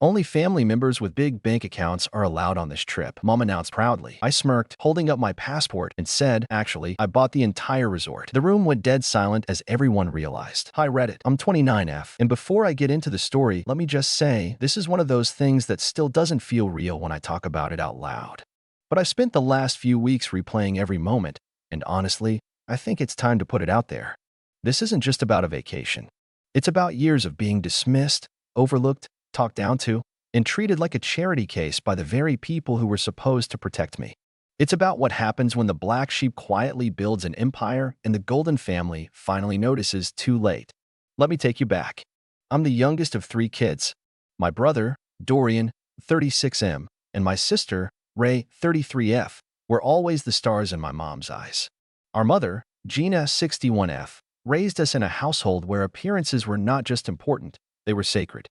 Only family members with big bank accounts are allowed on this trip, Mom announced proudly. I smirked, holding up my passport, and said, actually, I bought the entire resort. The room went dead silent as everyone realized. Hi Reddit, I'm 29F, and before I get into the story, let me just say, this is one of those things that still doesn't feel real when I talk about it out loud. But I've spent the last few weeks replaying every moment, and honestly, I think it's time to put it out there. This isn't just about a vacation. It's about years of being dismissed, overlooked, talked down to, and treated like a charity case by the very people who were supposed to protect me. It's about what happens when the black sheep quietly builds an empire and the golden family finally notices too late. Let me take you back. I'm the youngest of 3 kids. My brother, Dorian, 36M, and my sister, Ray, 33F, were always the stars in my mom's eyes. Our mother, Gina, 61F, raised us in a household where appearances were not just important, they were sacred.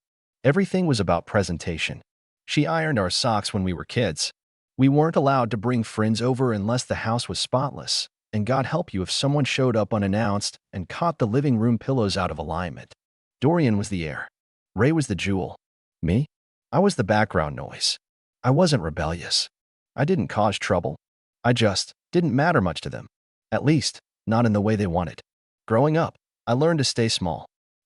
Everything was about presentation. She ironed our socks when we were kids. We weren't allowed to bring friends over unless the house was spotless, and God help you if someone showed up unannounced and caught the living room pillows out of alignment. Dorian was the heir. Ray was the jewel. Me? I was the background noise. I wasn't rebellious. I didn't cause trouble. I just didn't matter much to them. At least, not in the way they wanted. Growing up, I learned to stay small.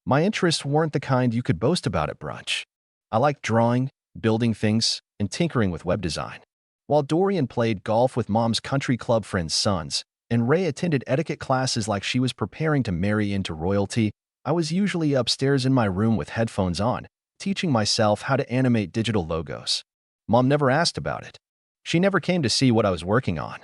My interests weren't the kind you could boast about at brunch. I liked drawing, building things, and tinkering with web design. While Dorian played golf with Mom's country club friends' sons, and Ray attended etiquette classes like she was preparing to marry into royalty, I was usually upstairs in my room with headphones on, teaching myself how to animate digital logos. Mom never asked about it. She never came to see what I was working on.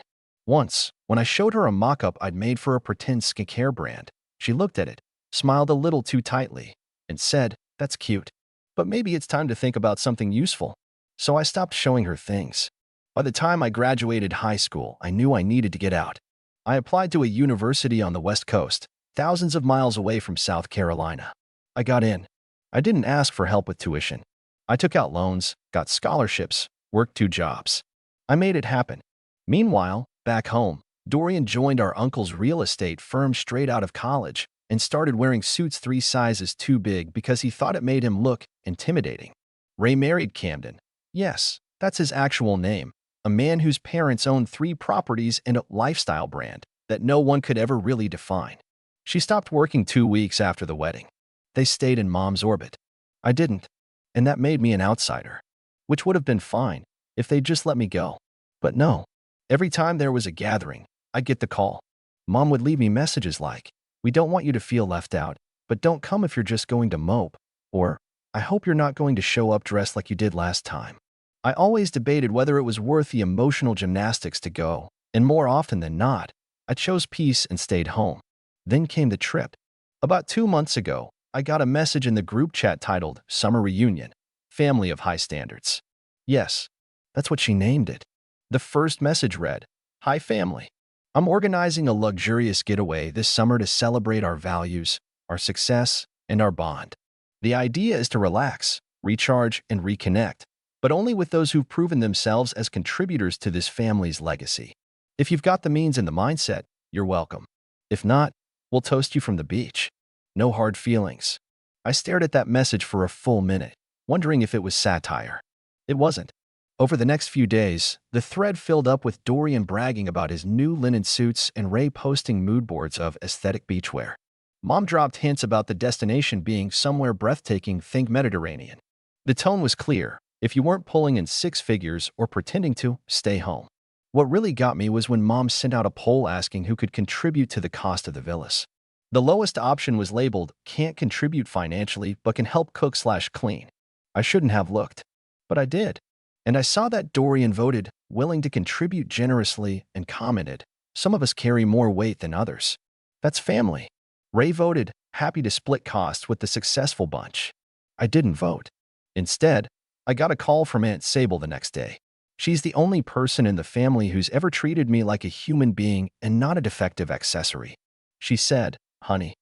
Once, when I showed her a mock-up I'd made for a pretend skincare brand, she looked at it, smiled a little too tightly, and said, "That's cute, but maybe it's time to think about something useful." So I stopped showing her things. By the time I graduated high school, I knew I needed to get out. I applied to a university on the West Coast, thousands of miles away from South Carolina. I got in. I didn't ask for help with tuition. I took out loans, got scholarships, worked 2 jobs. I made it happen. Meanwhile, back home, Dorian joined our uncle's real estate firm straight out of college and started wearing suits 3 sizes too big because he thought it made him look intimidating. Ray married Camden. Yes, that's his actual name, a man whose parents owned 3 properties and a lifestyle brand that no one could ever really define. She stopped working 2 weeks after the wedding. They stayed in Mom's orbit. I didn't, and that made me an outsider, which would have been fine if they'd just let me go. But no. Every time there was a gathering, I'd get the call. Mom would leave me messages like, "We don't want you to feel left out, but don't come if you're just going to mope," or, "I hope you're not going to show up dressed like you did last time." I always debated whether it was worth the emotional gymnastics to go, and more often than not, I chose peace and stayed home. Then came the trip. About 2 months ago, I got a message in the group chat titled Summer Reunion, Family of High Standards. Yes, that's what she named it. The first message read, "Hi family. I'm organizing a luxurious getaway this summer to celebrate our values, our success, and our bond. The idea is to relax, recharge, and reconnect, but only with those who've proven themselves as contributors to this family's legacy. If you've got the means and the mindset, you're welcome. If not, we'll toast you from the beach. No hard feelings." I stared at that message for a full minute, wondering if it was satire. It wasn't. Over the next few days, the thread filled up with Dorian bragging about his new linen suits and Ray posting mood boards of aesthetic beachwear. Mom dropped hints about the destination being somewhere breathtaking, think Mediterranean. The tone was clear. If you weren't pulling in 6 figures or pretending to, stay home. What really got me was when Mom sent out a poll asking who could contribute to the cost of the villas. The lowest option was labeled, "Can't contribute financially, but can help cook/clean." I shouldn't have looked, but I did. And I saw that Dorian voted, willing to contribute generously, and commented, "Some of us carry more weight than others. That's family." Ray voted, happy to split costs with the successful bunch. I didn't vote. Instead, I got a call from Aunt Sable the next day. She's the only person in the family who's ever treated me like a human being and not a defective accessory. She said, "Honey,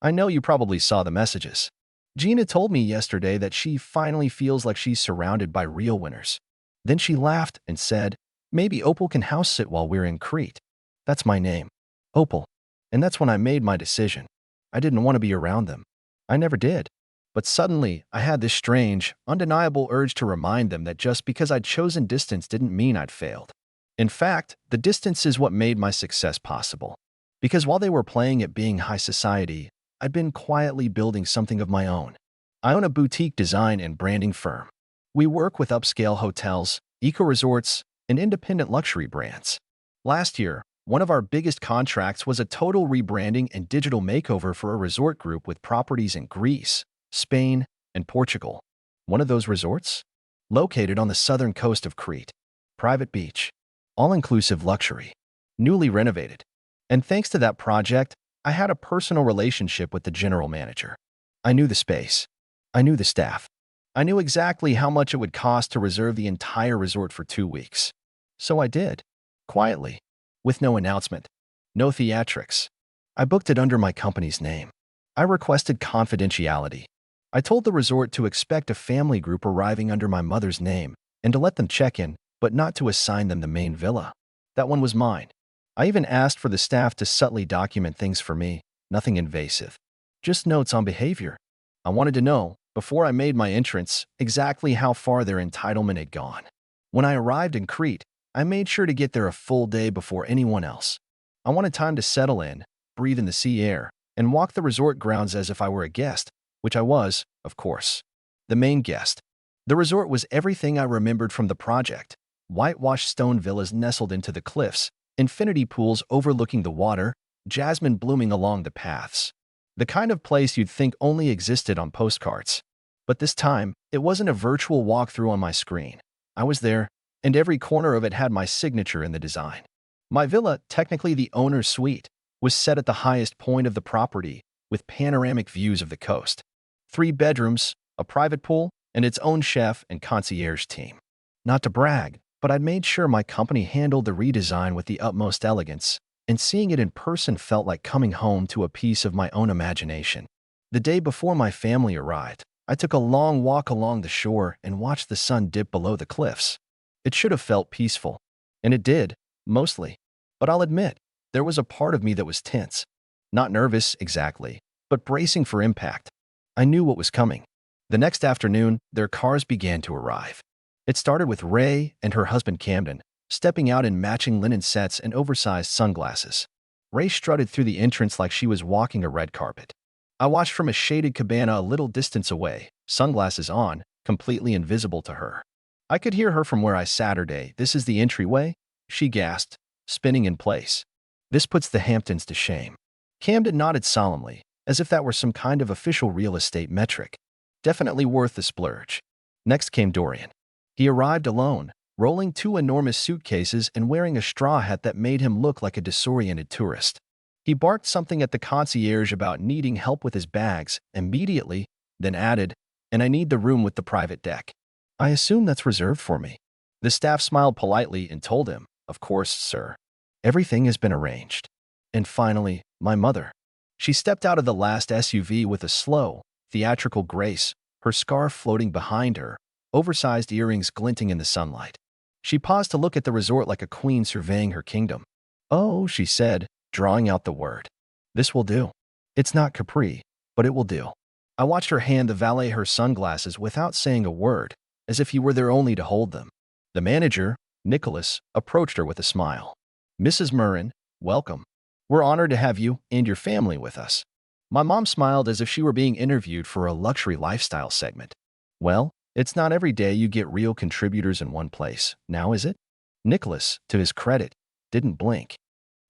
I know you probably saw the messages. Gina told me yesterday that she finally feels like she's surrounded by real winners." Then she laughed and said, "Maybe Opal can house sit while we're in Crete." That's my name, Opal. And that's when I made my decision. I didn't want to be around them. I never did. But suddenly, I had this strange, undeniable urge to remind them that just because I'd chosen distance didn't mean I'd failed. In fact, the distance is what made my success possible. Because while they were playing at being high society, I'd been quietly building something of my own. I own a boutique design and branding firm. We work with upscale hotels, eco-resorts, and independent luxury brands. Last year, one of our biggest contracts was a total rebranding and digital makeover for a resort group with properties in Greece, Spain, and Portugal. One of those resorts? Located on the southern coast of Crete. Private beach. All-inclusive luxury. Newly renovated. And thanks to that project, I had a personal relationship with the general manager. I knew the space. I knew the staff. I knew exactly how much it would cost to reserve the entire resort for 2 weeks. So I did. Quietly. With no announcement. No theatrics. I booked it under my company's name. I requested confidentiality. I told the resort to expect a family group arriving under my mother's name and to let them check in, but not to assign them the main villa. That one was mine. I even asked for the staff to subtly document things for me, nothing invasive. Just notes on behavior. I wanted to know, before I made my entrance, exactly how far their entitlement had gone. When I arrived in Crete, I made sure to get there a full day before anyone else. I wanted time to settle in, breathe in the sea air, and walk the resort grounds as if I were a guest, which I was, of course. The main guest. The resort was everything I remembered from the project. Whitewashed stone villas nestled into the cliffs, infinity pools overlooking the water, jasmine blooming along the paths. The kind of place you'd think only existed on postcards. But this time, it wasn't a virtual walkthrough on my screen. I was there, and every corner of it had my signature in the design. My villa, technically the owner's suite, was set at the highest point of the property, with panoramic views of the coast. 3 bedrooms, a private pool, and its own chef and concierge team. Not to brag, but I'd made sure my company handled the redesign with the utmost elegance, and seeing it in person felt like coming home to a piece of my own imagination. The day before my family arrived, I took a long walk along the shore and watched the sun dip below the cliffs. It should have felt peaceful, and it did, mostly. But I'll admit, there was a part of me that was tense. Not nervous, exactly, but bracing for impact. I knew what was coming. The next afternoon, their cars began to arrive. It started with Ray and her husband Camden, stepping out in matching linen sets and oversized sunglasses. Ray strutted through the entrance like she was walking a red carpet. I watched from a shaded cabana a little distance away, sunglasses on, completely invisible to her. I could hear her from where I sat. "This is the entryway?" she gasped, spinning in place. "This puts the Hamptons to shame." Camden nodded solemnly, as if that were some kind of official real estate metric. Definitely worth the splurge. Next came Dorian. He arrived alone, rolling 2 enormous suitcases and wearing a straw hat that made him look like a disoriented tourist. He barked something at the concierge about needing help with his bags immediately, then added, "And I need the room with the private deck." "I assume that's reserved for me." The staff smiled politely and told him, "Of course, sir. Everything has been arranged." And finally, my mother. She stepped out of the last SUV with a slow, theatrical grace, her scarf floating behind her, oversized earrings glinting in the sunlight. She paused to look at the resort like a queen surveying her kingdom. "Oh," she said, drawing out the word. "This will do. It's not Capri, but it will do." I watched her hand the valet her sunglasses without saying a word, as if he were there only to hold them. The manager, Nicholas, approached her with a smile. "Mrs. Murrin, welcome. We're honored to have you and your family with us." My mom smiled as if she were being interviewed for a luxury lifestyle segment. "Well, it's not every day you get real contributors in one place, now is it?" Nicholas, to his credit, didn't blink.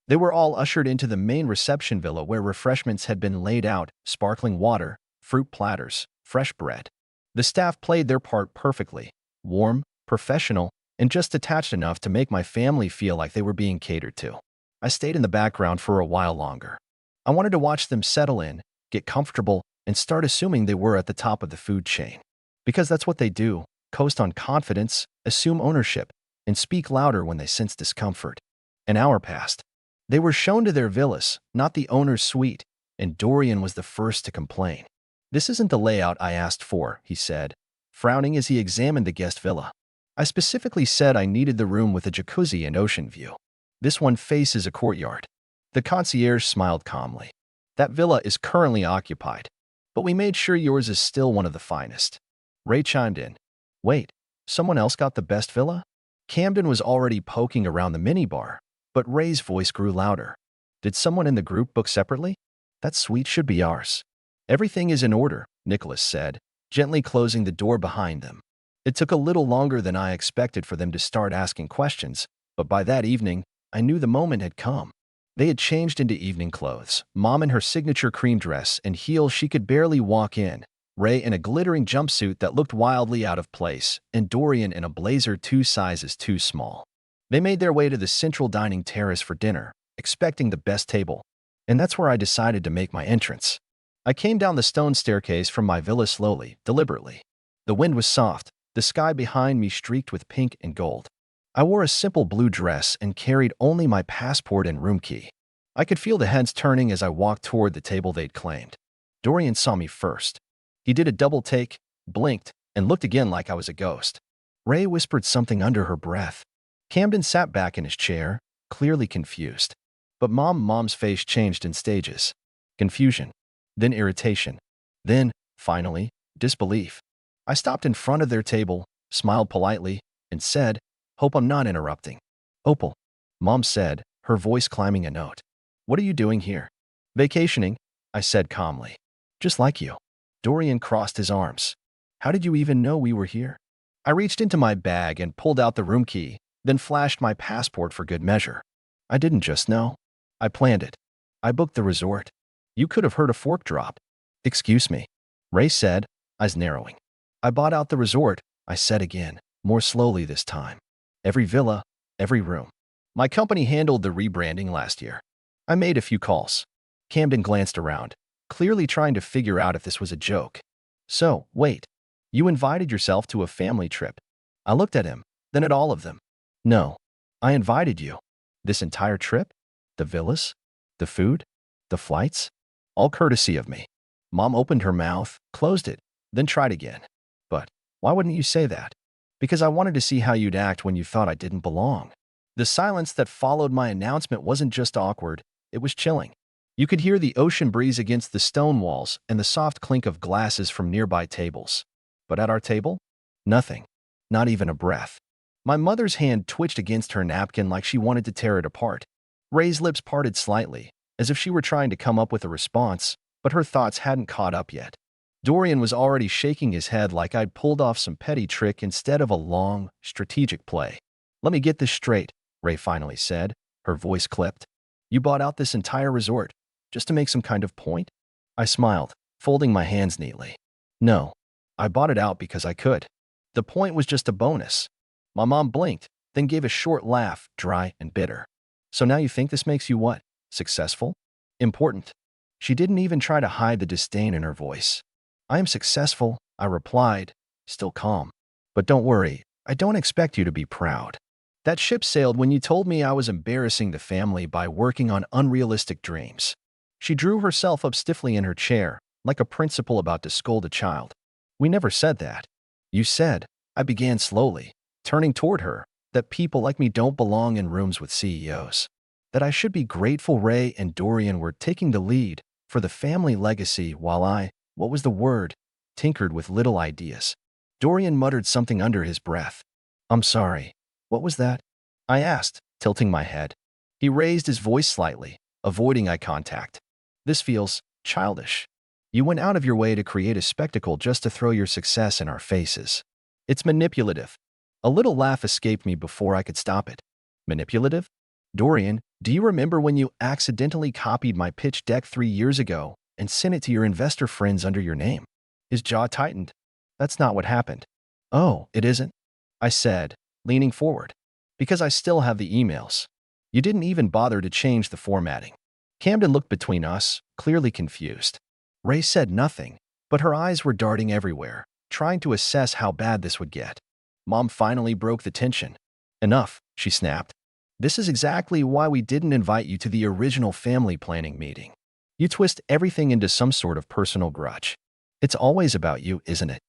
They were all ushered into the main reception villa where refreshments had been laid out, sparkling water, fruit platters, fresh bread. The staff played their part perfectly, warm, professional, and just detached enough to make my family feel like they were being catered to. I stayed in the background for a while longer. I wanted to watch them settle in, get comfortable, and start assuming they were at the top of the food chain. Because that's what they do, coast on confidence, assume ownership, and speak louder when they sense discomfort. An hour passed. They were shown to their villas, not the owner's suite, and Dorian was the first to complain. "This isn't the layout I asked for," he said, frowning as he examined the guest villa. "I specifically said I needed the room with a jacuzzi and ocean view. This one faces a courtyard." The concierge smiled calmly. "That villa is currently occupied. but we made sure yours is still one of the finest. Ray chimed in. Wait, someone else got the best villa? Camden was already poking around the minibar, but Ray's voice grew louder. Did someone in the group book separately? That suite should be ours. Everything is in order, Nicholas said, gently closing the door behind them. It took a little longer than I expected for them to start asking questions, but by that evening, I knew the moment had come. They had changed into evening clothes, Mom in her signature cream dress and heels she could barely walk in, Ray in a glittering jumpsuit that looked wildly out of place, and Dorian in a blazer 2 sizes too small. They made their way to the central dining terrace for dinner, expecting the best table, and that's where I decided to make my entrance. I came down the stone staircase from my villa slowly, deliberately. The wind was soft, the sky behind me streaked with pink and gold. I wore a simple blue dress and carried only my passport and room key. I could feel the heads turning as I walked toward the table they'd claimed. Dorian saw me first. He did a double take, blinked, and looked again like I was a ghost. Ray whispered something under her breath. Camden sat back in his chair, clearly confused. But Mom's face changed in stages. Confusion, then irritation, then, finally, disbelief. I stopped in front of their table, smiled politely, and said, "Hope I'm not interrupting." "Opal," Mom said, her voice climbing a note. "What are you doing here?" "Vacationing," I said calmly. "Just like you." Dorian crossed his arms. "How did you even know we were here?" I reached into my bag and pulled out the room key, then flashed my passport for good measure. "I didn't just know. I planned it. I booked the resort. You could have heard a fork drop." "Excuse me," Ray said, eyes narrowing. "I bought out the resort," I said again, more slowly this time. "Every villa, every room. My company handled the rebranding last year. I made a few calls." Camden glanced around, clearly trying to figure out if this was a joke. "So, wait. You invited yourself to a family trip." I looked at him, then at all of them. "No. I invited you. This entire trip? The villas? The food? The flights? All courtesy of me." Mom opened her mouth, closed it, then tried again. "But why wouldn't you say that?" "Because I wanted to see how you'd act when you thought I didn't belong." The silence that followed my announcement wasn't just awkward, it was chilling. You could hear the ocean breeze against the stone walls and the soft clink of glasses from nearby tables. But at our table? Nothing. Not even a breath. My mother's hand twitched against her napkin like she wanted to tear it apart. Ray's lips parted slightly, as if she were trying to come up with a response, but her thoughts hadn't caught up yet. Dorian was already shaking his head like I'd pulled off some petty trick instead of a long, strategic play. "Let me get this straight," Ray finally said, her voice clipped. "You bought out this entire resort, just to make some kind of point?" I smiled, folding my hands neatly. "No, I bought it out because I could. The point was just a bonus." My mom blinked, then gave a short laugh, dry and bitter. "So now you think this makes you what? Successful? Important?" She didn't even try to hide the disdain in her voice. "I am successful," I replied, still calm. "But don't worry, I don't expect you to be proud. That ship sailed when you told me I was embarrassing the family by working on unrealistic dreams." She drew herself up stiffly in her chair, like a principal about to scold a child. "We never said that. You said," I began slowly, turning toward her, "that people like me don't belong in rooms with CEOs. That I should be grateful Ray and Dorian were taking the lead for the family legacy while I, what was the word, tinkered with little ideas." Dorian muttered something under his breath. "I'm sorry. What was that?" I asked, tilting my head. He raised his voice slightly, avoiding eye contact. "This feels childish. You went out of your way to create a spectacle just to throw your success in our faces. It's manipulative." A little laugh escaped me before I could stop it. "Manipulative? Dorian, do you remember when you accidentally copied my pitch deck 3 years ago and sent it to your investor friends under your name?" His jaw tightened. "That's not what happened." "Oh, it isn't?" I said, leaning forward. "Because I still have the emails. You didn't even bother to change the formatting." Camden looked between us, clearly confused. Ray said nothing, but her eyes were darting everywhere, trying to assess how bad this would get. Mom finally broke the tension. "Enough," she snapped. "This is exactly why we didn't invite you to the original family planning meeting. You twist everything into some sort of personal grudge. It's always about you, isn't it?"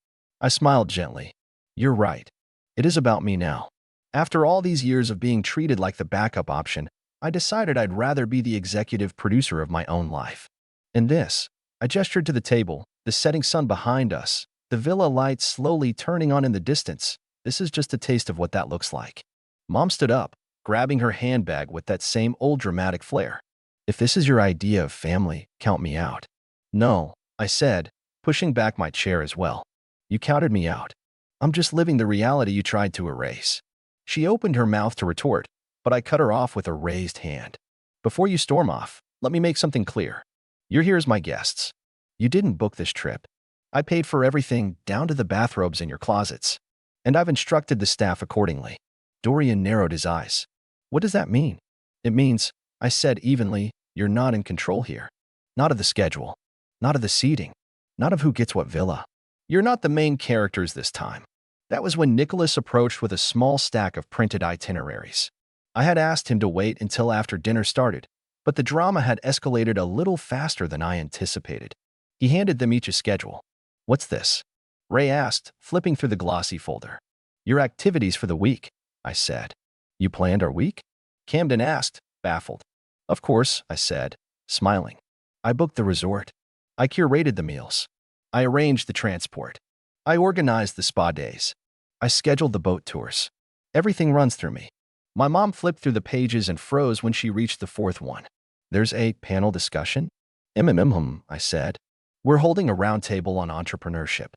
I smiled gently. "You're right. It is about me now. After all these years of being treated like the backup option, I decided I'd rather be the executive producer of my own life. And this," I gestured to the table, The setting sun behind us, the villa lights slowly turning on in the distance. This is just a taste of what that looks like. Mom stood up, grabbing her handbag with that same old dramatic flair. If this is your idea of family, count me out. No, I said, pushing back my chair as well. You counted me out. I'm just living the reality you tried to erase. She opened her mouth to retort, but I cut her off with a raised hand. Before you storm off, let me make something clear. You're here as my guests. You didn't book this trip. I paid for everything, down to the bathrobes in your closets. And I've instructed the staff accordingly. Dorian narrowed his eyes. What does that mean? It means, I said evenly, you're not in control here. Not of the schedule. Not of the seating. Not of who gets what villa. You're not the main characters this time. That was when Nicholas approached with a small stack of printed itineraries. I had asked him to wait until after dinner started, but the drama had escalated a little faster than I anticipated. He handed them each a schedule. What's this? Ray asked, flipping through the glossy folder. Your activities for the week, I said. You planned our week? Camden asked, baffled. Of course, I said, smiling. I booked the resort. I curated the meals. I arranged the transport. I organized the spa days. I scheduled the boat tours. Everything runs through me. My mom flipped through the pages and froze when she reached the fourth one. There's a panel discussion? I said. We're holding a roundtable on entrepreneurship.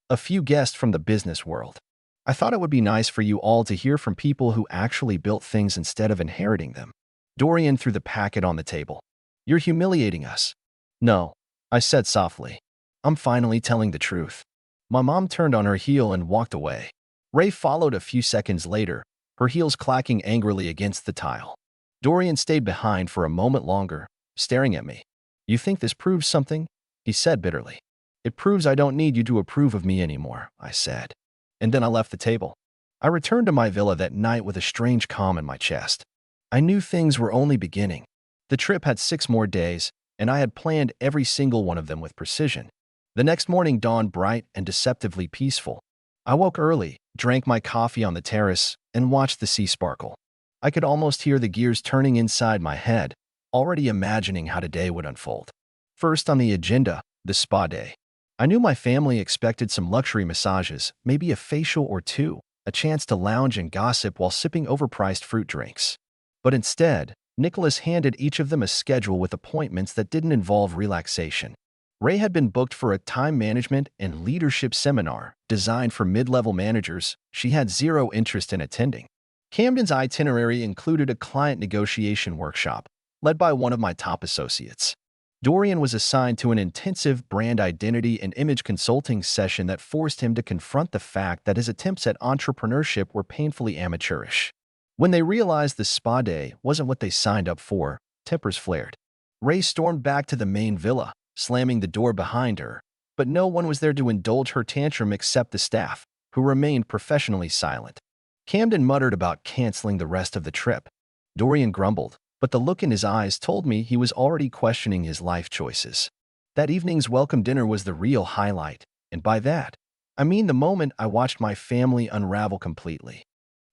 A few guests from the business world. I thought it would be nice for you all to hear from people who actually built things instead of inheriting them. Dorian threw the packet on the table. You're humiliating us. No, I said softly. I'm finally telling the truth. My mom turned on her heel and walked away. Ray followed a few seconds later, her heels clacking angrily against the tile. Dorian stayed behind for a moment longer, staring at me. You think this proves something? He said bitterly. It proves I don't need you to approve of me anymore, I said. And then I left the table. I returned to my villa that night with a strange calm in my chest. I knew things were only beginning. The trip had 6 more days, and I had planned every single one of them with precision. The next morning dawned bright and deceptively peaceful. I woke early, drank my coffee on the terrace, and watched the sea sparkle. I could almost hear the gears turning inside my head, already imagining how today would unfold. First on the agenda, the spa day. I knew my family expected some luxury massages, maybe a facial or two, a chance to lounge and gossip while sipping overpriced fruit drinks. But instead, Nicholas handed each of them a schedule with appointments that didn't involve relaxation. Ray had been booked for a time management and leadership seminar designed for mid-level managers she had zero interest in attending. Camden's itinerary included a client negotiation workshop, led by one of my top associates. Dorian was assigned to an intensive brand identity and image consulting session that forced him to confront the fact that his attempts at entrepreneurship were painfully amateurish. When they realized the spa day wasn't what they signed up for, tempers flared. Ray stormed back to the main villa, slamming the door behind her, but no one was there to indulge her tantrum except the staff, who remained professionally silent. Camden muttered about canceling the rest of the trip. Dorian grumbled, but the look in his eyes told me he was already questioning his life choices. That evening's welcome dinner was the real highlight, and by that, I mean the moment I watched my family unravel completely.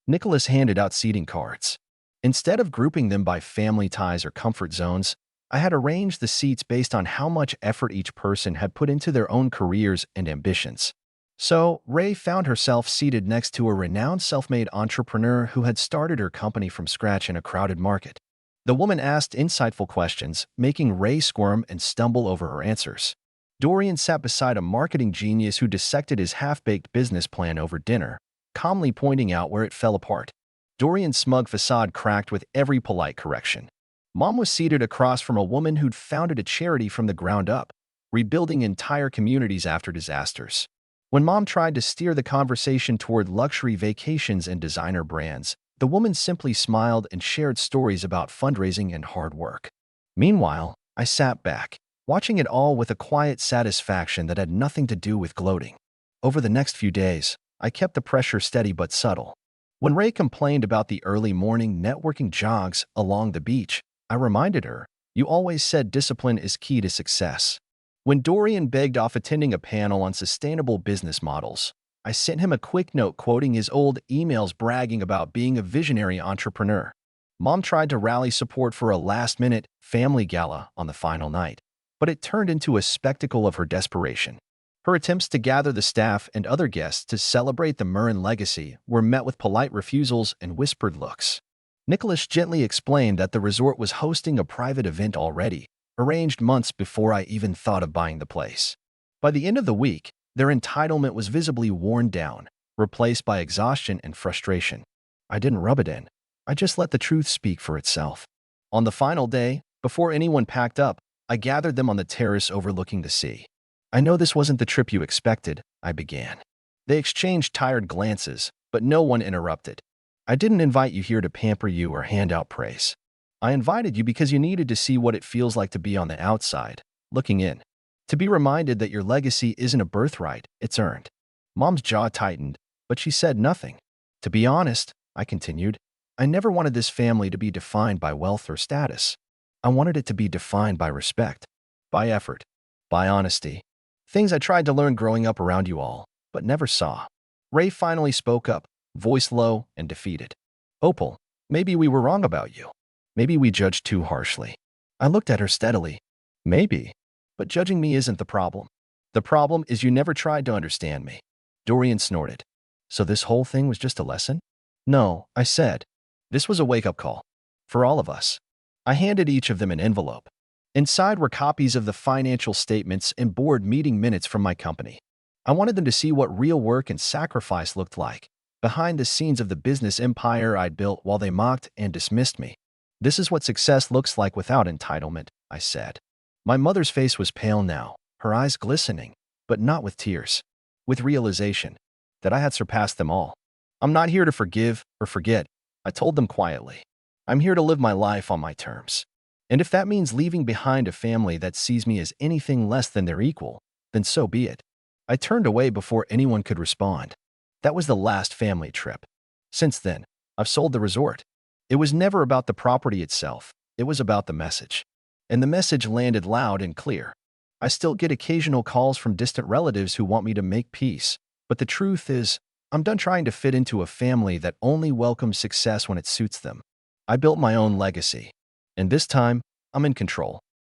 Nicholas handed out seating cards. Instead of grouping them by family ties or comfort zones, I had arranged the seats based on how much effort each person had put into their own careers and ambitions. So, Ray found herself seated next to a renowned self-made entrepreneur who had started her company from scratch in a crowded market. The woman asked insightful questions, making Ray squirm and stumble over her answers. Dorian sat beside a marketing genius who dissected his half-baked business plan over dinner, calmly pointing out where it fell apart. Dorian's smug facade cracked with every polite correction. Mom was seated across from a woman who'd founded a charity from the ground up, rebuilding entire communities after disasters. When Mom tried to steer the conversation toward luxury vacations and designer brands, the woman simply smiled and shared stories about fundraising and hard work. Meanwhile, I sat back, watching it all with a quiet satisfaction that had nothing to do with gloating. Over the next few days, I kept the pressure steady but subtle. When Ray complained about the early morning networking jogs along the beach, I reminded her, you always said discipline is key to success. When Dorian begged off attending a panel on sustainable business models, I sent him a quick note quoting his old emails bragging about being a visionary entrepreneur. Mom tried to rally support for a last-minute family gala on the final night, but it turned into a spectacle of her desperation. Her attempts to gather the staff and other guests to celebrate the Murren legacy were met with polite refusals and whispered looks. Nicholas gently explained that the resort was hosting a private event already, arranged months before I even thought of buying the place. By the end of the week, their entitlement was visibly worn down, replaced by exhaustion and frustration. I didn't rub it in. I just let the truth speak for itself. On the final day, before anyone packed up, I gathered them on the terrace overlooking the sea. "I know this wasn't the trip you expected," I began. They exchanged tired glances, but no one interrupted. "I didn't invite you here to pamper you or hand out praise. I invited you because you needed to see what it feels like to be on the outside, looking in. To be reminded that your legacy isn't a birthright, it's earned." Mom's jaw tightened, but she said nothing. "To be honest," I continued, "I never wanted this family to be defined by wealth or status. I wanted it to be defined by respect, by effort, by honesty. Things I tried to learn growing up around you all, but never saw." Ray finally spoke up, voice low and defeated. "Opal, maybe we were wrong about you. Maybe we judged too harshly." I looked at her steadily. "Maybe. But judging me isn't the problem. The problem is you never tried to understand me." Dorian snorted. "So this whole thing was just a lesson?" "No," I said. "This was a wake-up call. For all of us." I handed each of them an envelope. Inside were copies of the financial statements and board meeting minutes from my company. I wanted them to see what real work and sacrifice looked like, behind the scenes of the business empire I'd built while they mocked and dismissed me. "This is what success looks like without entitlement," I said. My mother's face was pale now, her eyes glistening, but not with tears. With realization that I had surpassed them all. "I'm not here to forgive or forget," I told them quietly. "I'm here to live my life on my terms. And if that means leaving behind a family that sees me as anything less than their equal, then so be it." I turned away before anyone could respond. That was the last family trip. Since then, I've sold the resort. It was never about the property itself. It was about the message. And the message landed loud and clear. I still get occasional calls from distant relatives who want me to make peace. But the truth is, I'm done trying to fit into a family that only welcomes success when it suits them. I built my own legacy. And this time, I'm in control.